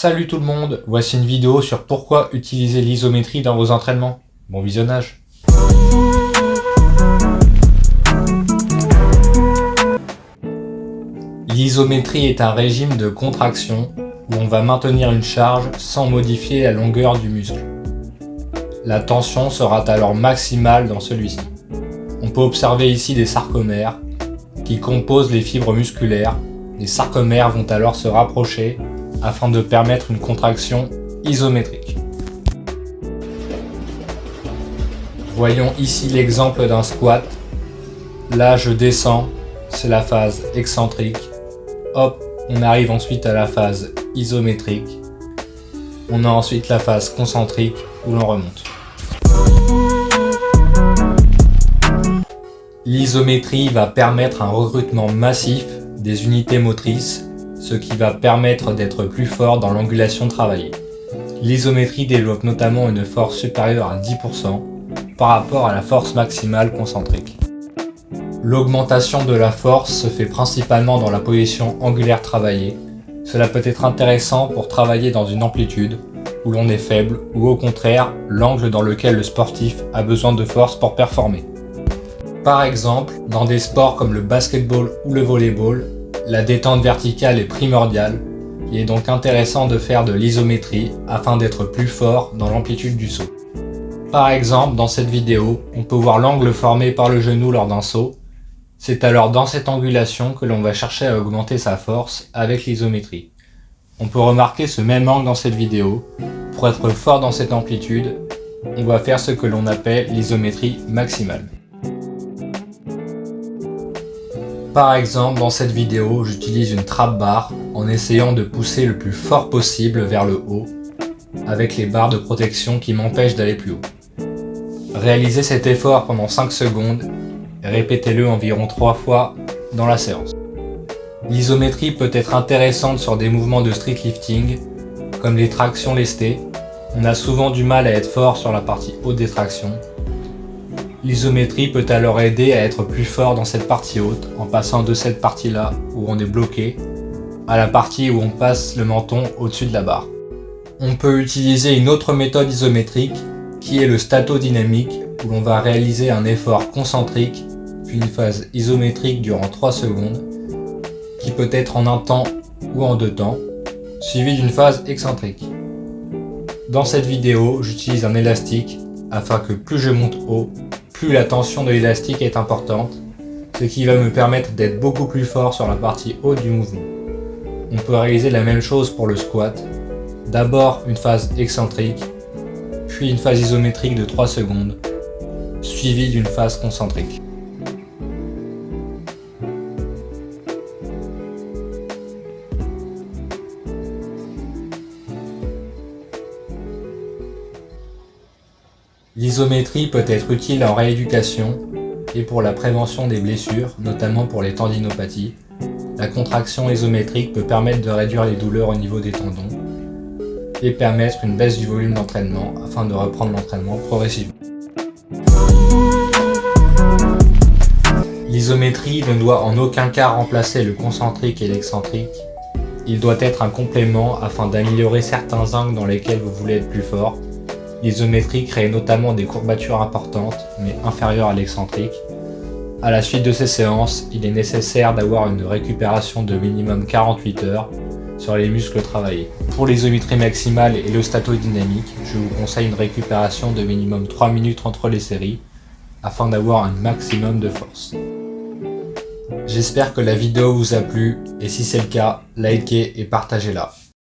Salut tout le monde, voici une vidéo sur pourquoi utiliser l'isométrie dans vos entraînements. Bon visionnage. L'isométrie est un régime de contraction où on va maintenir une charge sans modifier la longueur du muscle. La tension sera alors maximale dans celui-ci. On peut observer ici des sarcomères qui composent les fibres musculaires. Les sarcomères vont alors se rapprocher afin de permettre une contraction isométrique. Voyons ici l'exemple d'un squat. Là je descends, c'est la phase excentrique. Hop, on arrive ensuite à la phase isométrique. On a ensuite la phase concentrique où l'on remonte. L'isométrie va permettre un recrutement massif des unités motrices, ce qui va permettre d'être plus fort dans l'angulation travaillée. L'isométrie développe notamment une force supérieure à 10% par rapport à la force maximale concentrique. L'augmentation de la force se fait principalement dans la position angulaire travaillée. Cela peut être intéressant pour travailler dans une amplitude où l'on est faible ou au contraire l'angle dans lequel le sportif a besoin de force pour performer. Par exemple, dans des sports comme le basketball ou le volleyball, la détente verticale est primordiale. Il est donc intéressant de faire de l'isométrie afin d'être plus fort dans l'amplitude du saut. Par exemple, dans cette vidéo, on peut voir l'angle formé par le genou lors d'un saut. C'est alors dans cette angulation que l'on va chercher à augmenter sa force avec l'isométrie. On peut remarquer ce même angle dans cette vidéo. Pour être fort dans cette amplitude, on va faire ce que l'on appelle l'isométrie maximale. Par exemple, dans cette vidéo, j'utilise une trap bar en essayant de pousser le plus fort possible vers le haut avec les barres de protection qui m'empêchent d'aller plus haut. Réalisez cet effort pendant 5 secondes et répétez-le environ 3 fois dans la séance. L'isométrie peut être intéressante sur des mouvements de street lifting comme les tractions lestées. On a souvent du mal à être fort sur la partie haute des tractions. L'isométrie peut alors aider à être plus fort dans cette partie haute en passant de cette partie-là où on est bloqué à la partie où on passe le menton au-dessus de la barre. On peut utiliser une autre méthode isométrique qui est le statodynamique où l'on va réaliser un effort concentrique puis une phase isométrique durant 3 secondes qui peut être en un temps ou en 2 temps suivi d'une phase excentrique. Dans cette vidéo, j'utilise un élastique afin que plus je monte haut, plus la tension de l'élastique est importante, ce qui va me permettre d'être beaucoup plus fort sur la partie haute du mouvement. On peut réaliser la même chose pour le squat. D'abord une phase excentrique, puis une phase isométrique de 3 secondes, suivie d'une phase concentrique. L'isométrie peut être utile en rééducation et pour la prévention des blessures, notamment pour les tendinopathies. La contraction isométrique peut permettre de réduire les douleurs au niveau des tendons et permettre une baisse du volume d'entraînement afin de reprendre l'entraînement progressivement. L'isométrie ne doit en aucun cas remplacer le concentrique et l'excentrique. Il doit être un complément afin d'améliorer certains angles dans lesquels vous voulez être plus fort. L'isométrie crée notamment des courbatures importantes, mais inférieures à l'excentrique. À la suite de ces séances, il est nécessaire d'avoir une récupération de minimum 48 heures sur les muscles travaillés. Pour l'isométrie maximale et le statodynamique, je vous conseille une récupération de minimum 3 minutes entre les séries afin d'avoir un maximum de force. J'espère que la vidéo vous a plu et si c'est le cas, likez et partagez-la.